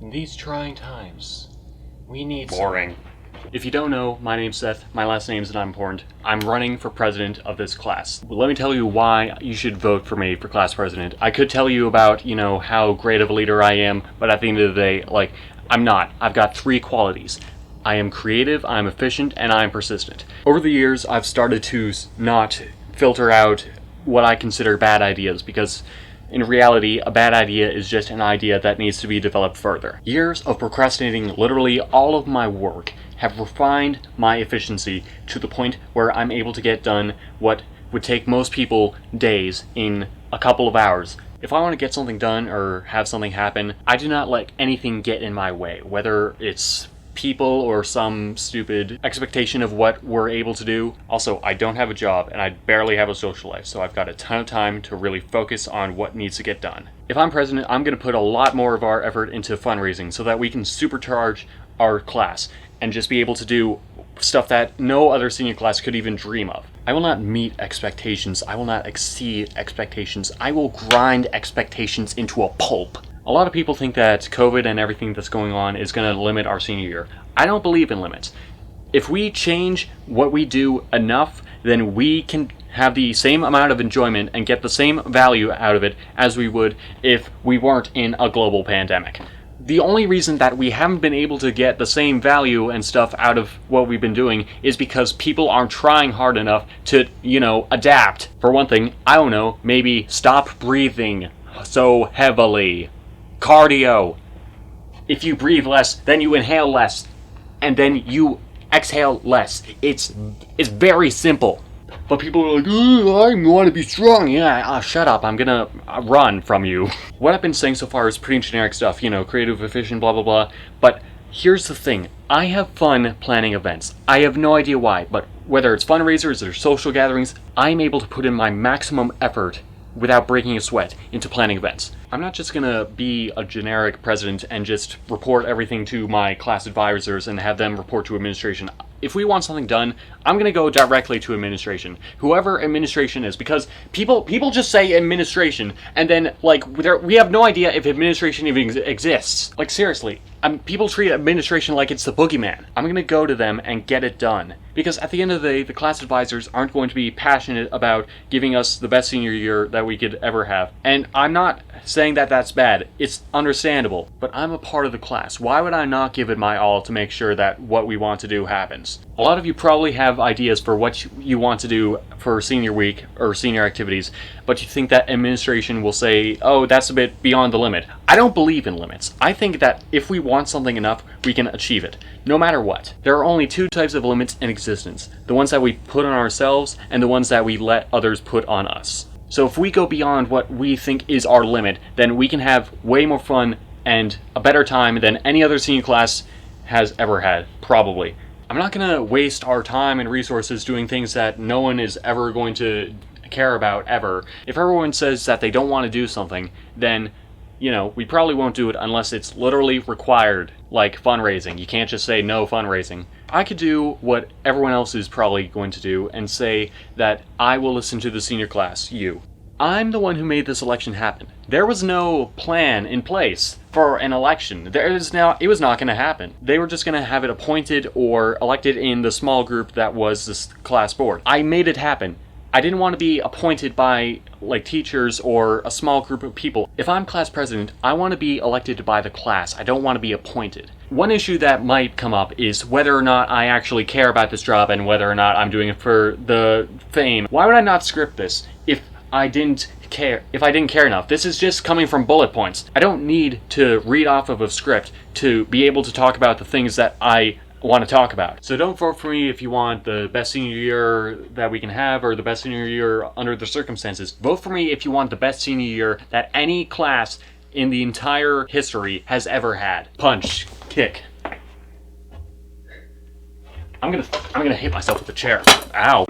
In these trying times, we need Boring. If you don't know, my name's Seth, my last name's not important. I'm running for president of this class. Let me tell you why you should vote for me for class president. I could tell you about, how great of a leader I am, but at the end of the day, I'm not. I've got 3 qualities. I am creative, I'm efficient, and I'm persistent. Over the years, I've started to not filter out what I consider bad ideas, because in reality, a bad idea is just an idea that needs to be developed further. Years of procrastinating literally all of my work have refined my efficiency to the point where I'm able to get done what would take most people days in a couple of hours. If I want to get something done or have something happen, I do not let anything get in my way, whether it's people or some stupid expectation of what we're able to do. Also, I don't have a job and I barely have a social life, so I've got a ton of time to really focus on what needs to get done. If I'm president, I'm going to put a lot more of our effort into fundraising so that we can supercharge our class and just be able to do stuff that no other senior class could even dream of. I will not meet expectations. I will not exceed expectations. I will grind expectations into a pulp. A lot of people think that COVID and everything that's going on is going to limit our senior year. I don't believe in limits. If we change what we do enough, then we can have the same amount of enjoyment and get the same value out of it as we would if we weren't in a global pandemic. The only reason that we haven't been able to get the same value and stuff out of what we've been doing is because people aren't trying hard enough to, adapt. For one thing, I don't know, maybe stop breathing so heavily. Cardio. If you breathe less, then you inhale less, and then you exhale less. It's very simple. But people are like, I want to be strong. Yeah, shut up. I'm gonna run from you. What I've been saying so far is pretty generic stuff, creative, efficient, blah, blah, blah. But here's the thing. I have fun planning events. I have no idea why, but whether it's fundraisers or social gatherings, I'm able to put in my maximum effort without breaking a sweat into planning events. I'm not just gonna be a generic president and just report everything to my class advisors and have them report to administration. If we want something done, I'm gonna go directly to administration. Whoever administration is, because people just say administration, and then we have no idea if administration even exists. Seriously, people treat administration like it's the boogeyman. I'm gonna go to them and get it done. Because at the end of the day, the class advisors aren't going to be passionate about giving us the best senior year that we could ever have. And I'm not saying that that's bad. It's understandable. But I'm a part of the class. Why would I not give it my all to make sure that what we want to do happens? A lot of you probably have ideas for what you want to do for senior week or senior activities, but you think that administration will say, oh, that's a bit beyond the limit. I don't believe in limits. I think that if we want something enough, we can achieve it, no matter what. There are only 2 types of limits in existence. The ones that we put on ourselves and the ones that we let others put on us. So if we go beyond what we think is our limit, then we can have way more fun and a better time than any other senior class has ever had, probably. I'm not going to waste our time and resources doing things that no one is ever going to care about, ever. If everyone says that they don't want to do something, then, we probably won't do it unless it's literally required, like fundraising. You can't just say no fundraising. I could do what everyone else is probably going to do and say that I will listen to the senior class, you. I'm the one who made this election happen. There was no plan in place for an election. It was not going to happen. They were just going to have it appointed or elected in the small group that was this class board. I made it happen. I didn't want to be appointed by teachers or a small group of people. If I'm class president, I want to be elected by the class. I don't want to be appointed. One issue that might come up is whether or not I actually care about this job and whether or not I'm doing it for the fame. Why would I not script this if I didn't care enough? This is just coming from bullet points. I don't need to read off of a script to be able to talk about the things that I want to talk about. So don't vote for me if you want the best senior year that we can have or the best senior year under the circumstances. Vote for me if you want the best senior year that any class in the entire history has ever had. Punch, kick. I'm gonna hit myself with the chair. Ow.